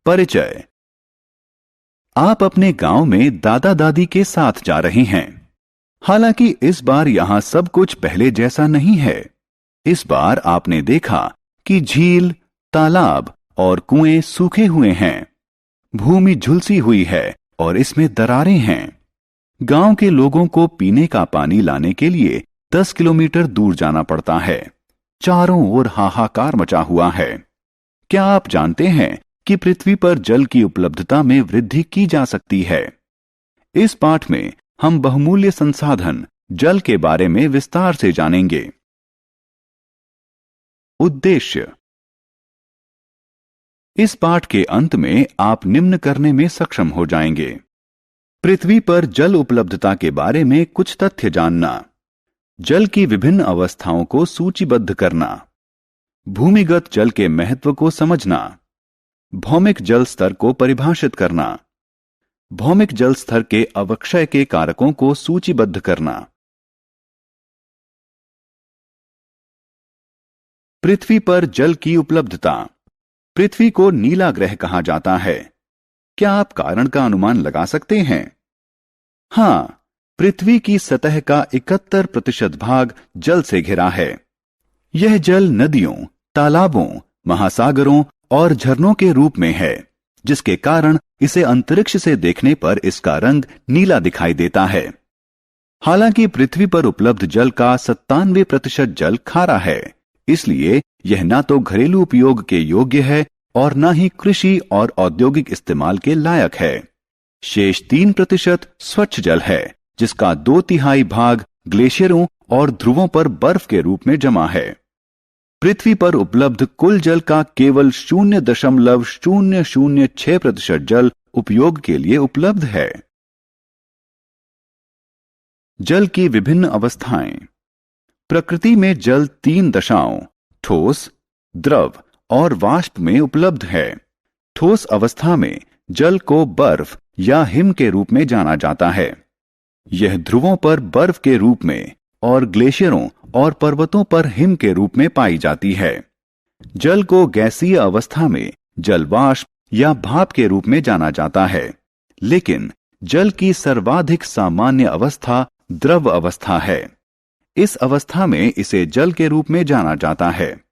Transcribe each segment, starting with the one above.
परिचय। आप अपने गांव में दादा दादी के साथ जा रहे हैं। हालांकि इस बार यहां सब कुछ पहले जैसा नहीं है। इस बार आपने देखा कि झील, तालाब और कुएं सूखे हुए हैं। भूमि झुलसी हुई है और इसमें दरारें हैं। गांव के लोगों को पीने का पानी लाने के लिए 10 किलोमीटर दूर जाना पड़ता है। चारों ओर हाहाकार मचा हुआ है। क्या आप जानते हैं कि पृथ्वी पर जल की उपलब्धता में वृद्धि की जा सकती है? इस पाठ में हम बहुमूल्य संसाधन जल के बारे में विस्तार से जानेंगे। उद्देश्य। इस पाठ के अंत में आप निम्न करने में सक्षम हो जाएंगे। पृथ्वी पर जल उपलब्धता के बारे में कुछ तथ्य जानना, जल की विभिन्न अवस्थाओं को सूचीबद्ध करना, भूमिगत जल के महत्व को समझना, भौमिक जल स्तर को परिभाषित करना, भौमिक जल स्तर के अवक्षय के कारकों को सूचीबद्ध करना। पृथ्वी पर जल की उपलब्धता। पृथ्वी को नीला ग्रह कहा जाता है। क्या आप कारण का अनुमान लगा सकते हैं? हां, पृथ्वी की सतह का 71% भाग जल से घिरा है। यह जल नदियों, तालाबों, महासागरों और झरनों के रूप में है, जिसके कारण इसे अंतरिक्ष से देखने पर इसका रंग नीला दिखाई देता है। हालांकि पृथ्वी पर उपलब्ध जल का 97% जल खारा है, इसलिए यह ना तो घरेलू उपयोग के योग्य है और ना ही कृषि और औद्योगिक इस्तेमाल के लायक है। शेष 3% स्वच्छ जल है, जिसका 2/3 भाग ग्लेशियरों और ध्रुवों पर बर्फ के रूप में जमा है। पृथ्वी पर उपलब्ध कुल जल का केवल 0.006% जल उपयोग के लिए उपलब्ध है। जल की विभिन्न अवस्थाएं। प्रकृति में जल 3 दशाओं ठोस, द्रव और वाष्प में उपलब्ध है। ठोस अवस्था में जल को बर्फ या हिम के रूप में जाना जाता है। यह ध्रुवों पर बर्फ के रूप में और ग्लेशियरों और पर्वतों पर हिम के रूप में पाई जाती है। जल को गैसीय अवस्था में जल वाष्प या भाप के रूप में जाना जाता है, लेकिन जल की सर्वाधिक सामान्य अवस्था द्रव अवस्था है। इस अवस्था में इसे जल के रूप में जाना जाता है।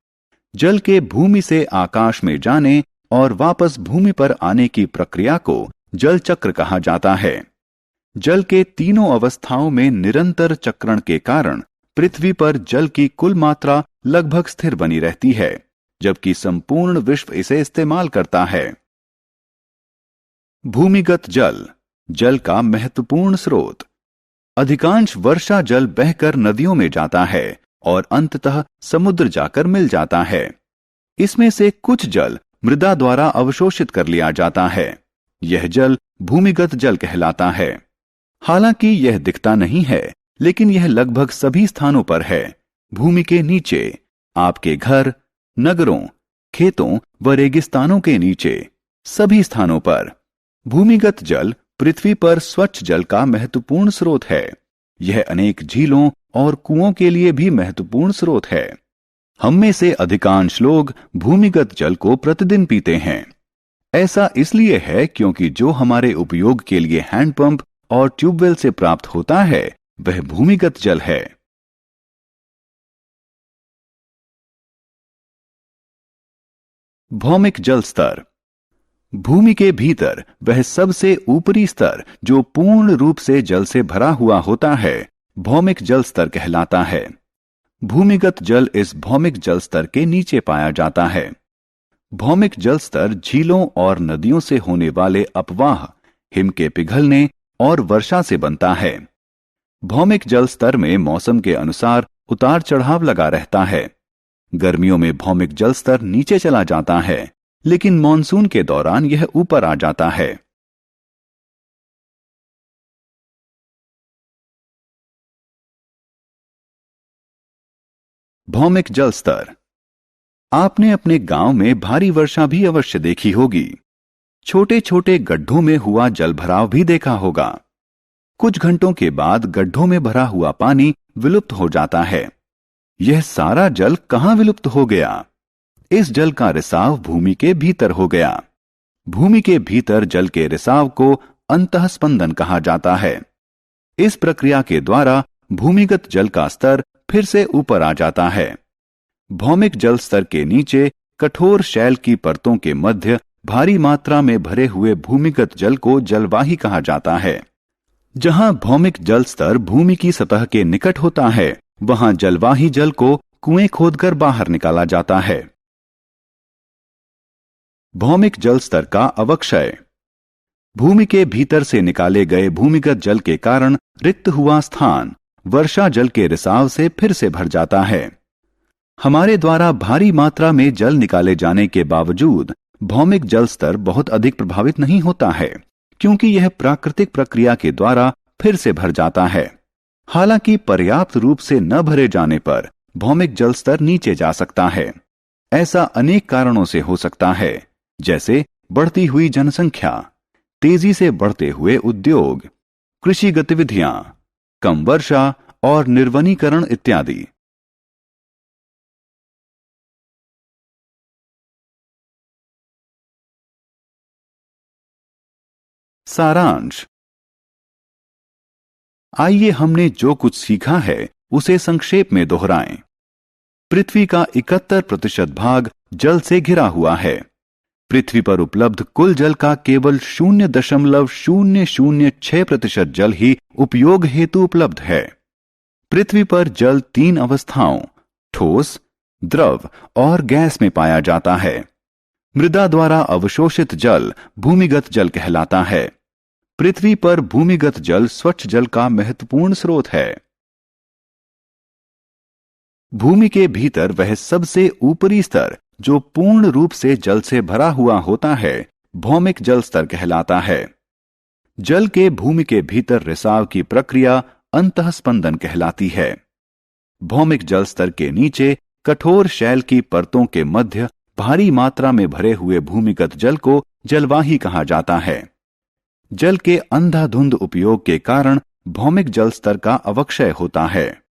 जल के भूमि से आकाश में जाने और वापस भूमि पर आने की प्रक्रिया को जल चक्र कहा जाता है। जल के तीनों अवस्थाओं में निरंतर चक्रण के कारण पृथ्वी पर जल की कुल मात्रा लगभग स्थिर बनी रहती है, जबकि संपूर्ण विश्व इसे इस्तेमाल करता है। भूमिगत जल, जल का महत्वपूर्ण स्रोत। अधिकांश वर्षा जल बहकर नदियों में जाता है और अंततः समुद्र जाकर मिल जाता है। इसमें से कुछ जल मृदा द्वारा अवशोषित कर लिया जाता है। यह जल भूमिगत जल कहलाता है। हालांकि यह दिखता नहीं है, लेकिन यह लगभग सभी स्थानों पर है। भूमि के नीचे, आपके घर, नगरों, खेतों व रेगिस्तानों के नीचे, सभी स्थानों पर। भूमिगत जल पृथ्वी पर स्वच्छ जल का महत्वपूर्ण स्रोत है। यह अनेक झीलों और कुओं के लिए भी महत्वपूर्ण स्रोत है। हम में से अधिकांश लोग भूमिगत जल को प्रतिदिन पीते हैं। ऐसा इसलिए है क्योंकि जो हमारे उपयोग के लिए हैंडपंप और ट्यूबवेल से प्राप्त होता है, वह भूमिगत जल है। भौमिक जल स्तर। भूमि के भीतर वह सबसे ऊपरी स्तर जो पूर्ण रूप से जल से भरा हुआ होता है, भौमिक जल स्तर कहलाता है। भूमिगत जल इस भौमिक जल स्तर के नीचे पाया जाता है। भौमिक जल स्तर झीलों और नदियों से होने वाले अपवाह, हिम के पिघलने और वर्षा से बनता है। भौमिक जल स्तर में मौसम के अनुसार उतार चढ़ाव लगा रहता है। गर्मियों में भौमिक जल स्तर नीचे चला जाता है, लेकिन मॉनसून के दौरान यह ऊपर आ जाता है। भौमिक जल स्तर। आपने अपने गांव में भारी वर्षा भी अवश्य देखी होगी। छोटे छोटे गड्ढों में हुआ जलभराव भी देखा होगा। कुछ घंटों के बाद गड्ढों में भरा हुआ पानी विलुप्त हो जाता है। यह सारा जल कहां विलुप्त हो गया? इस जल का रिसाव भूमि के भीतर हो गया। भूमि के भीतर जल के रिसाव को अंतःस्पंदन कहा जाता है। इस प्रक्रिया के द्वारा भूमिगत जल का स्तर फिर से ऊपर आ जाता है। भौमिक जल स्तर के नीचे कठोर शैल की परतों के मध्य भारी मात्रा में भरे हुए भूमिगत जल को जलवाही कहा जाता है। जहां भौमिक जल स्तर भूमि की सतह के निकट होता है, वहां जलवाही जल को कुएं खोदकर बाहर निकाला जाता है। भौमिक जल स्तर का अवक्षय। भूमि के भीतर से निकाले गए भूमिगत जल के कारण रिक्त हुआ स्थान वर्षा जल के रिसाव से फिर से भर जाता है। हमारे द्वारा भारी मात्रा में जल निकाले जाने के बावजूद भौमिक जल स्तर बहुत अधिक प्रभावित नहीं होता है, क्योंकि यह प्राकृतिक प्रक्रिया के द्वारा फिर से भर जाता है। हालांकि पर्याप्त रूप से न भरे जाने पर भौमिक जल स्तर नीचे जा सकता है। ऐसा अनेक कारणों से हो सकता है, जैसे बढ़ती हुई जनसंख्या, तेजी से बढ़ते हुए उद्योग, कृषि गतिविधियां, कम वर्षा और निर्वनीकरण इत्यादि। सारांश। आइए हमने जो कुछ सीखा है उसे संक्षेप में दोहराएं। पृथ्वी का 71% भाग जल से घिरा हुआ है। पृथ्वी पर उपलब्ध कुल जल का केवल 0.006% जल ही उपयोग हेतु उपलब्ध है। पृथ्वी पर जल 3 अवस्थाओं ठोस, द्रव और गैस में पाया जाता है। मृदा द्वारा अवशोषित जल भूमिगत जल कहलाता है। पृथ्वी पर भूमिगत जल स्वच्छ जल का महत्वपूर्ण स्रोत है। भूमि के भीतर वह सबसे ऊपरी स्तर जो पूर्ण रूप से जल से भरा हुआ होता है, भौमिक जल स्तर कहलाता है। जल के भूमि के भीतर रिसाव की प्रक्रिया अंतःस्पंदन कहलाती है। भौमिक जल स्तर के नीचे कठोर शैल की परतों के मध्य भारी मात्रा में भरे हुए भूमिगत जल को जलवाही कहा जाता है। जल के अंधाधुंध उपयोग के कारण भौमिक जल स्तर का अवक्षय होता है।